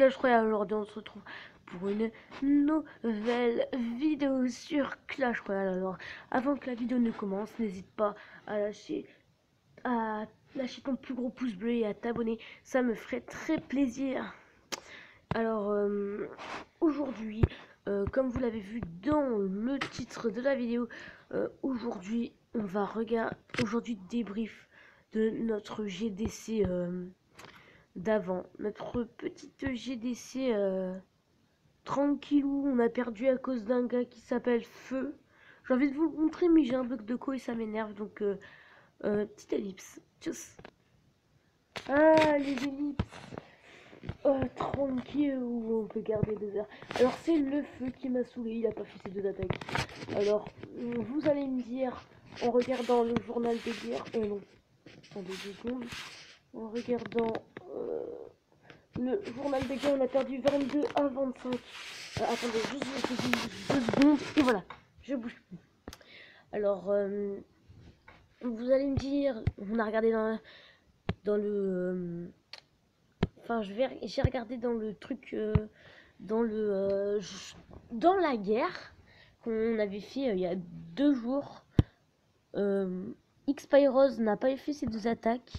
Clash Royale. Aujourd'hui on se retrouve pour une nouvelle vidéo sur Clash Royale. Alors avant que la vidéo ne commence, n'hésite pas à lâcher ton plus gros pouce bleu et à t'abonner, ça me ferait très plaisir. Alors aujourd'hui, comme vous l'avez vu dans le titre de la vidéo, aujourd'hui on va regarder débrief de notre GDC d'avant, notre petite GDC tranquillou. On a perdu à cause d'un gars qui s'appelle Feu. J'ai envie de vous le montrer, mais j'ai un bug de co et ça m'énerve, donc petite ellipse. Tchuss. Ah, les ellipses. Tranquille, où on peut garder 2 heures. Alors c'est le Feu qui m'a saoulé, il a pas fait ses 2 attaques. Alors vous allez me dire, en regardant le journal des guerres, non, attendez 2 secondes, en regardant le journal des gars, on a perdu 22 à 25. Attendez, juste 2 secondes. Et voilà, je bouge plus. Alors, vous allez me dire, on a regardé dans le... Enfin, j'ai regardé dans le truc, dans la guerre qu'on avait fait il y a 2 jours. X-Pyros n'a pas fait ses 2 attaques.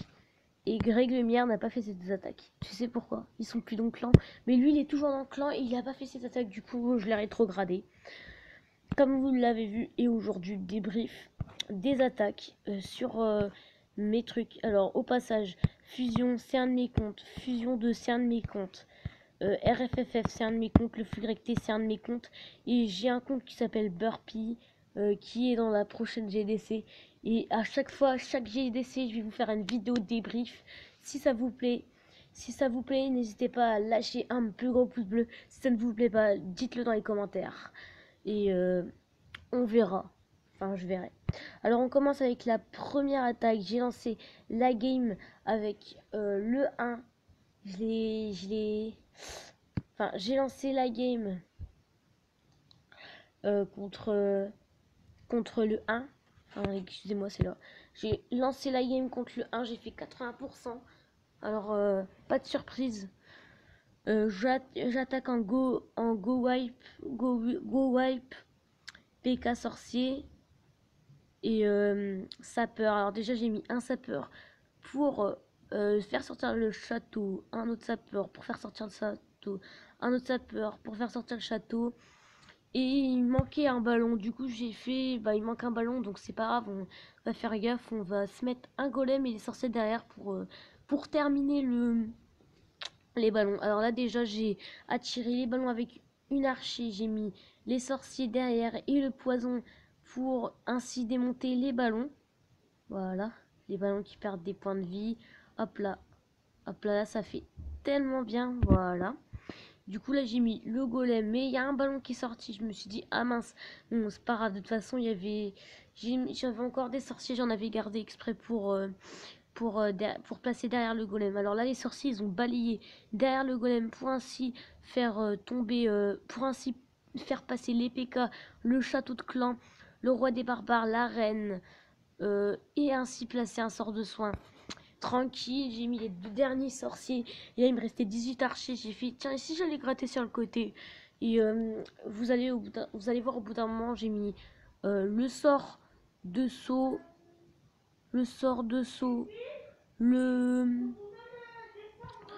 Et Greg Lumière n'a pas fait ses 2 attaques. Tu sais pourquoi? Ils sont plus dans le clan. Mais lui, il est toujours dans le clan et il n'a pas fait ses attaques. Du coup, je l'ai rétrogradé. Comme vous l'avez vu. Et aujourd'hui, débrief des attaques sur mes trucs. Alors, au passage, fusion, c'est un de mes comptes. Fusion 2, c'est un de mes comptes. RFFF, c'est un de mes comptes. Le flux recté, c'est un de mes comptes. Et j'ai un compte qui s'appelle Burpee. Qui est dans la prochaine GDC. Et à chaque fois, chaque GDC, je vais vous faire une vidéo débrief. Si ça vous plaît, n'hésitez pas à lâcher un plus gros pouce bleu. Si ça ne vous plaît pas, dites-le dans les commentaires. Et on verra. Enfin, je verrai. Alors, on commence avec la première attaque. J'ai lancé la game avec le 1. Enfin, j'ai lancé la game contre le 1. Enfin, excusez-moi, c'est là. J'ai lancé la game contre le 1, j'ai fait 80%. Alors, pas de surprise. J'attaque en go wipe, PK sorcier et sapeur. Alors déjà, j'ai mis un sapeur pour faire sortir le château, un autre sapeur pour faire sortir le château, un autre sapeur pour faire sortir le château. Et il manquait un ballon, du coup j'ai fait, il manque un ballon, donc c'est pas grave, on va faire gaffe, on va se mettre un golem et les sorciers derrière pour terminer les ballons. Alors là déjà j'ai attiré les ballons avec une archer, j'ai mis les sorciers derrière et le poison pour ainsi démonter les ballons. Voilà, les ballons qui perdent des points de vie, hop là, ça fait tellement bien, voilà. Du coup là j'ai mis le golem, mais il y a un ballon qui est sorti. Je me suis dit ah mince, bon c'est pas grave, de toute façon j'avais encore des sorciers, j'en avais gardé exprès pour placer derrière le golem. Alors là les sorciers ils ont balayé derrière le golem pour ainsi faire tomber, pour ainsi faire passer les PK, le château de clan, le roi des barbares, la reine, et ainsi placer un sort de soin. Tranquille, j'ai mis les 2 derniers sorciers. Et là, il me restait 18 archers. J'ai fait, tiens, et si j'allais gratter sur le côté. Et vous allez voir au bout d'un moment, j'ai mis le sort de saut. Le sort de saut. Euh,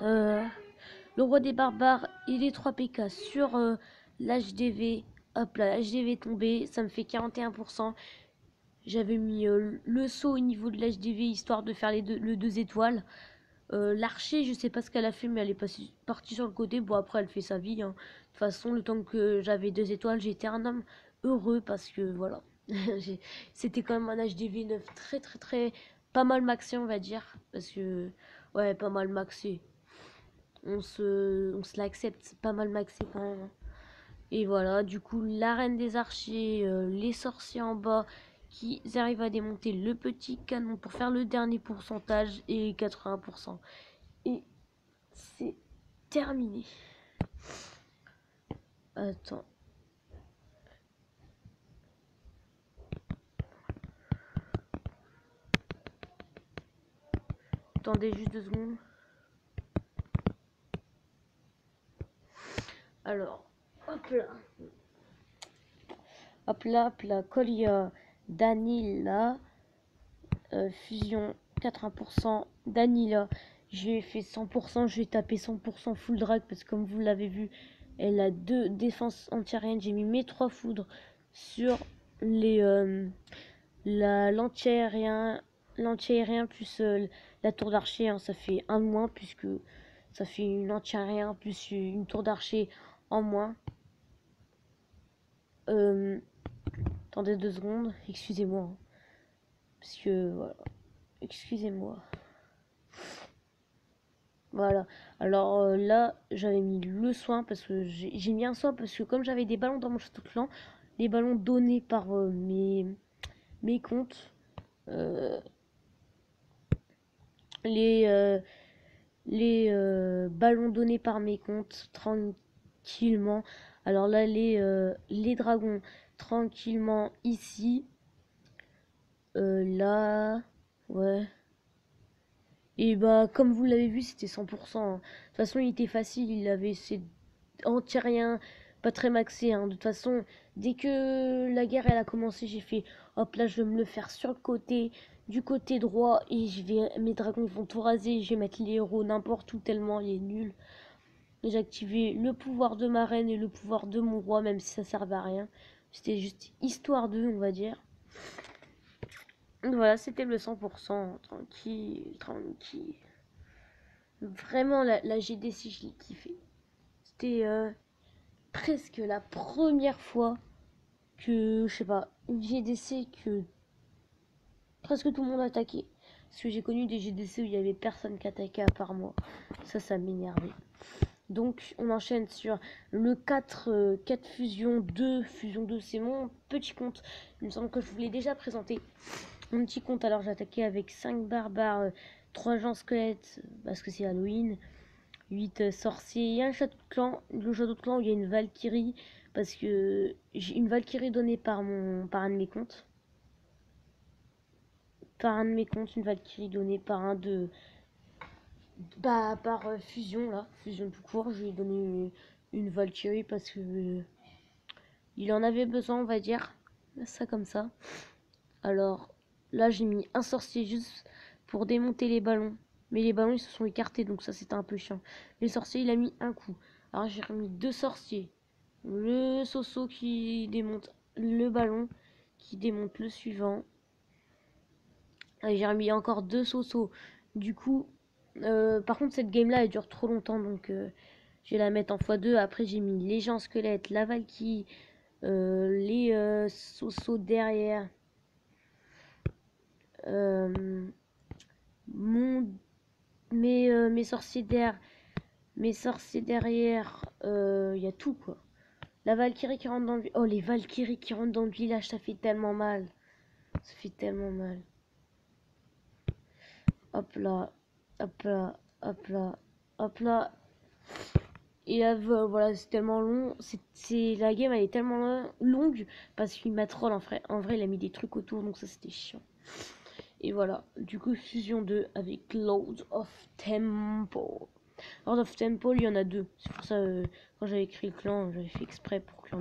le roi des barbares et les 3 PK sur l'HDV. Hop là, l'HDV est tombé. Ça me fait 41%. J'avais mis le saut au niveau de l'HDV histoire de faire le 2 étoiles. L'archer, je sais pas ce qu'elle a fait, mais elle est partie sur le côté. Bon, après, elle fait sa vie. Hein. De toute façon, le temps que j'avais 2 étoiles, j'étais un homme heureux parce que voilà. C'était quand même un HDV 9 très, très, très. Pas mal maxé, on va dire. Parce que, ouais, pas mal maxé. On se l'accepte, pas mal maxé quand même. Et voilà, du coup, la reine des archers, les sorciers en bas qui arrivent à démonter le petit canon pour faire le dernier pourcentage et 80%. Et c'est terminé. Attends. Attendez juste 2 secondes. Alors, hop là. Hop là, hop là. Colia, Danila, fusion 80%. Danila, j'ai fait 100%. J'ai tapé 100% full drag parce que comme vous l'avez vu, elle a 2 défenses anti-aériennes. J'ai mis mes 3 foudres sur les l'anti-aérien plus la tour d'archer, hein, ça fait un de moins puisque ça fait une anti-aérien plus une tour d'archer en moins. Attendez 2 secondes, excusez-moi, hein, parce que voilà, excusez-moi. Voilà, alors là j'avais mis le soin parce que j'ai mis un soin parce que comme j'avais des ballons dans mon château de clan, les ballons donnés par mes comptes, euh, les ballons donnés par mes comptes tranquillement. Alors là, les dragons tranquillement ici. Là, ouais. Et bah, comme vous l'avez vu, c'était 100%, hein. De toute façon, il était facile. Il avait ses anti-rien, pas très maxé, hein. De toute façon, dès que la guerre elle a commencé, j'ai fait hop là, je vais me le faire sur le côté, du côté droit, et mes dragons vont tout raser. Je vais mettre les héros n'importe où tellement il est nul. J'ai activé le pouvoir de ma reine et le pouvoir de mon roi, même si ça servait à rien. C'était juste histoire d'eux, on va dire. Donc voilà, c'était le 100%. Tranquille, tranquille. Vraiment, la GDC, je l'ai kiffé. C'était presque la première fois que, je sais pas, une GDC que presque tout le monde attaquait. Parce que j'ai connu des GDC où il y avait personne qui attaquait à part moi. Ça m'énervait. Donc on enchaîne sur le 4 fusion 2, c'est mon petit compte. Il me semble que je vous l'ai déjà présenté. Mon petit compte, alors j'ai attaqué avec 5 barbares, 3 gens squelettes, parce que c'est Halloween, 8 sorciers, et un château de clan. Le château de clan où il y a une Valkyrie, parce que j'ai une Valkyrie donnée par un de mes comptes. Par un de mes comptes, une Valkyrie donnée par un de... Bah, par fusion, là. Fusion tout court, je lui ai donné une Valkyrie parce que il en avait besoin, on va dire. Ça comme ça. Alors, là, j'ai mis un sorcier juste pour démonter les ballons. Mais les ballons, ils se sont écartés, donc ça, c'était un peu chiant. Le sorcier, il a mis un coup. Alors, j'ai remis 2 sorciers. Le Soso qui démonte le ballon, qui démonte le suivant. Et j'ai remis encore 2 Soso. Du coup, par contre, cette game-là, elle dure trop longtemps, donc je vais la mettre en x2. Après, j'ai mis les gens squelettes, la Valkyrie, les Soso derrière. Mon, mes sorciers d'air, mes sorciers derrière, il y a tout quoi. La Valkyrie qui rentre dans le... Oh, les Valkyries qui rentrent dans le village, ça fait tellement mal. Ça fait tellement mal. Hop là, hop là, hop là, hop là. Et là, voilà, c'est tellement long. La game, elle est tellement longue parce qu'il m'a troll en vrai. En vrai, il a mis des trucs autour, donc ça, c'était chiant. Et voilà, du coup, fusion 2 avec Lord of Temple. Lord of Temple, il y en a 2. C'est pour ça, quand j'avais créé le clan, j'avais fait exprès pour qu'il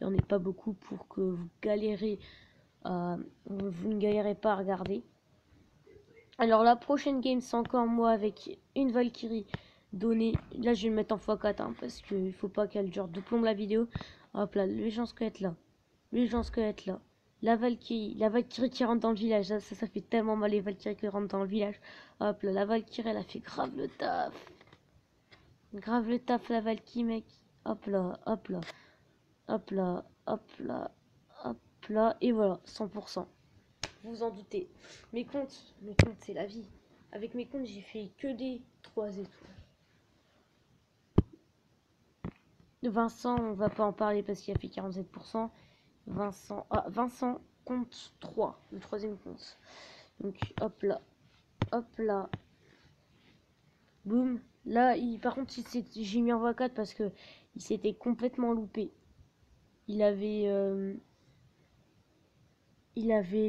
y en ait pas beaucoup, pour que vous galérez vous ne galérez pas à regarder. Alors la prochaine game, c'est encore moi avec une Valkyrie donnée. Là, je vais le mettre en x4 hein, parce qu'il faut pas qu'elle dure de plomb la vidéo. Hop là, le géant squelette là. Le géant squelette là. La Valkyrie qui rentre dans le village. Ça fait tellement mal les Valkyries qui rentrent dans le village. Hop là, la Valkyrie, elle a fait grave le taf. Grave le taf, la Valkyrie, mec. Hop là, hop là. Hop là, hop là, hop là. Et voilà, 100%. Vous vous en doutez. Mes comptes, c'est la vie. Avec mes comptes, j'ai fait que des 3 étoiles. Vincent, on va pas en parler parce qu'il a fait 47%. Vincent compte 3, le troisième compte. Donc hop là, hop là. Boum. Là, par contre, j'ai mis en x4 parce que il s'était complètement loupé. Il avait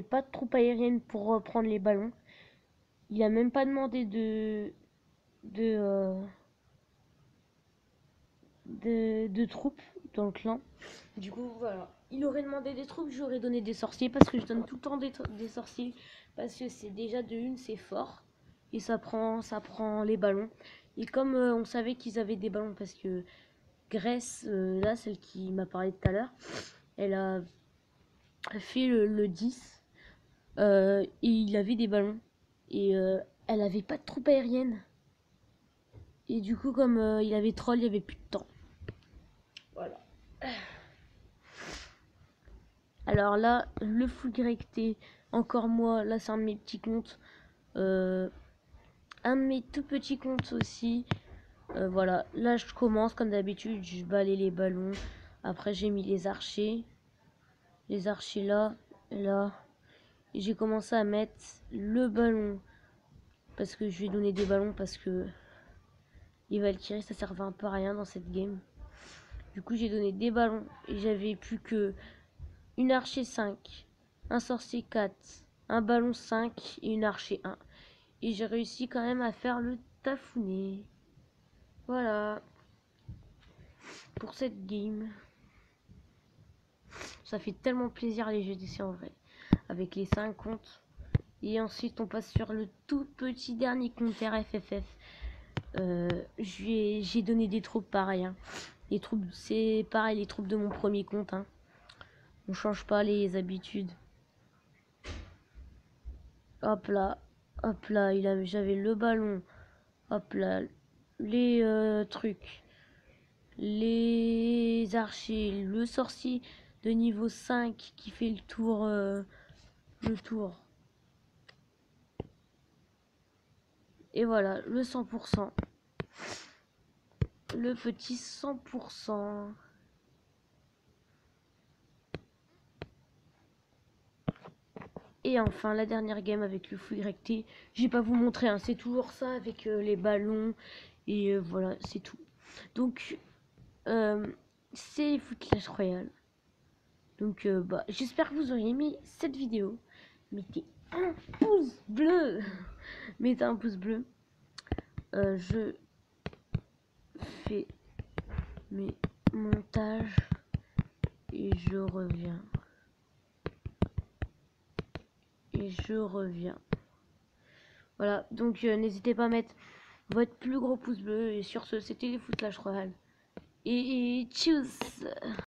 pas de troupe aérienne pour reprendre les ballons. Il a même pas demandé de troupes dans le clan. Du coup, voilà. Il aurait demandé des troupes, j'aurais donné des sorciers parce que je donne tout le temps des sorciers. Parce que c'est déjà de une, c'est fort. Et ça prend les ballons. Et comme on savait qu'ils avaient des ballons parce que Grèce, là, celle qui m'a parlé tout à l'heure, elle a fait le 10. Et il avait des ballons. Et elle avait pas de troupes aériennes. Et du coup, comme il avait troll, il y avait plus de temps. Voilà. Alors là, le full directé, encore moi, là c'est un de mes petits comptes. Un de mes tout petits comptes aussi. Voilà, là je commence comme d'habitude, je balaye les ballons. Après j'ai mis les archers. Les archers là, là. Et j'ai commencé à mettre le ballon. Parce que je lui ai donné des ballons parce que les Valkyries ça servait un peu à rien dans cette game. Du coup j'ai donné des ballons et j'avais plus que une archer 5, un sorcier 4, un ballon 5 et une archer 1. Et j'ai réussi quand même à faire le tafounet. Voilà. Pour cette game. Ça fait tellement plaisir les jeux d'essai en vrai. Avec les 5 comptes. Et ensuite on passe sur le tout petit dernier compte RFFF. J'ai donné des troupes pareil. Hein. Les troupes, c'est pareil les troupes de mon premier compte. Hein. On change pas les habitudes. Hop là, j'avais le ballon. Hop là, les trucs, les archers, le sorcier de niveau 5 qui fait le tour, Et voilà, le 100%, le petit 100%. Et enfin la dernière game avec le full recté. J'ai pas vous montrer, hein, c'est toujours ça avec les ballons et voilà, c'est tout. Donc c'est les foot Clash Royale. Donc bah, j'espère que vous aurez aimé cette vidéo. Mettez un pouce bleu. Mettez un pouce bleu. Je fais mes montages et je reviens. Voilà, donc n'hésitez pas à mettre votre plus gros pouce bleu. Et sur ce, c'était les foot Clash Royale. Et tchuss.